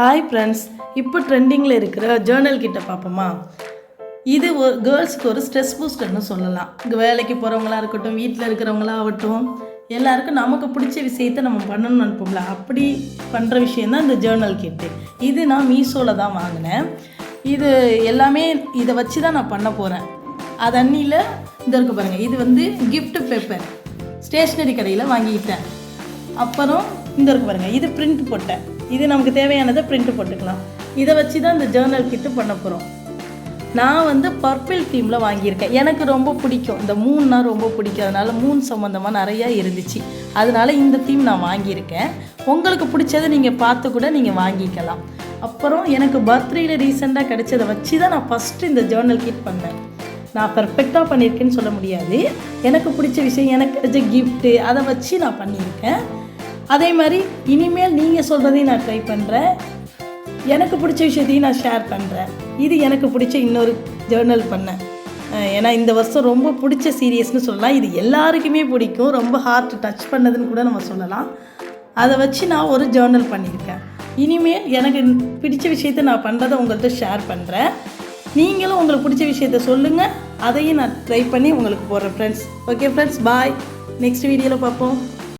Hi friends, இப்போ ட்ரெண்டிங்கில் இருக்கிற ஜேர்னல் கிட்ட பார்ப்போமா. இது கேர்ள்ஸுக்கு ஒரு ஸ்ட்ரெஸ் பூஸ்டர்னு சொல்லலாம். வேலைக்கு போகிறவங்களா இருக்கட்டும், வீட்டில் இருக்கிறவங்களாகட்டும், எல்லாருக்கும் நமக்கு பிடிச்ச விஷயத்தை நம்ம பண்ணணும்னு நினைப்போம்ல, அப்படி பண்ணுற விஷயந்தான் இந்த ஜேர்னல் கிட்டு. இது நான் மீஷோவில் தான் வாங்கினேன். இது எல்லாமே இதை வச்சு தான் நான் பண்ண போகிறேன். அது அன்னியில் இந்த இருக்கு பாருங்கள், இது கிஃப்ட் பேப்பர் ஸ்டேஷ்னரி கடையில் வாங்கிக்கிட்டேன். அப்புறம் இந்த இருக்கு பாருங்கள், இது பிரிண்ட் போட்டேன். இது நமக்கு தேவையானதை பிரிண்ட் போட்டுக்கலாம். இதை வச்சு தான் இந்த ஜேர்னல் கிட்டு பண்ண போகிறோம். நான் பர்பிள் தீமில் வாங்கியிருக்கேன். எனக்கு ரொம்ப பிடிக்கும், இந்த மூணுனா ரொம்ப பிடிக்கும். அதனால் மூணு சம்மந்தமாக நிறையா இருந்துச்சு. அதனால் இந்த தீம் நான் வாங்கியிருக்கேன். உங்களுக்கு பிடிச்சதை நீங்கள் பார்த்து கூட நீங்கள் வாங்கிக்கலாம். அப்புறம் எனக்கு பர்த்டேயில் ரீசெண்டாக கிடைச்சதை வச்சு தான் நான் ஃபஸ்ட்டு இந்த ஜேர்னல் கிட் பண்ணேன். நான் பர்ஃபெக்டாக பண்ணியிருக்கேன்னு சொல்ல முடியாது. எனக்கு பிடிச்ச விஷயம், எனக்கு கிடைச்ச கிஃப்ட்டு, அதை வச்சு நான் பண்ணியிருக்கேன். அதே மாதிரி இனிமேல் நீங்கள் சொல்கிறதையும் நான் ட்ரை பண்ணுறேன். எனக்கு பிடிச்ச விஷயத்தையும் நான் ஷேர் பண்ணுறேன். இது எனக்கு பிடிச்ச இன்னொரு ஜேர்னல் பண்ணேன். ஏன்னா இந்த வருஷம் ரொம்ப பிடிச்ச சீரியஸ்னு சொல்லலாம். இது எல்லாருக்குமே பிடிக்கும், ரொம்ப ஹார்ட் டச் பண்ணதுன்னு கூட நம்ம சொல்லலாம். அதை வச்சு நான் ஒரு ஜேர்னல் பண்ணியிருக்கேன். இனிமேல் எனக்கு பிடிச்ச விஷயத்தை நான் பண்ணுறதை உங்கள்கிட்ட ஷேர் பண்ணுறேன். நீங்களும் உங்களுக்கு பிடிச்ச விஷயத்த சொல்லுங்கள், அதையும் நான் ட்ரை பண்ணி உங்களுக்கு போடுறேன் ஃப்ரெண்ட்ஸ். ஓகே ஃப்ரெண்ட்ஸ், பாய். நெக்ஸ்ட் வீடியோவில் பார்ப்போம்.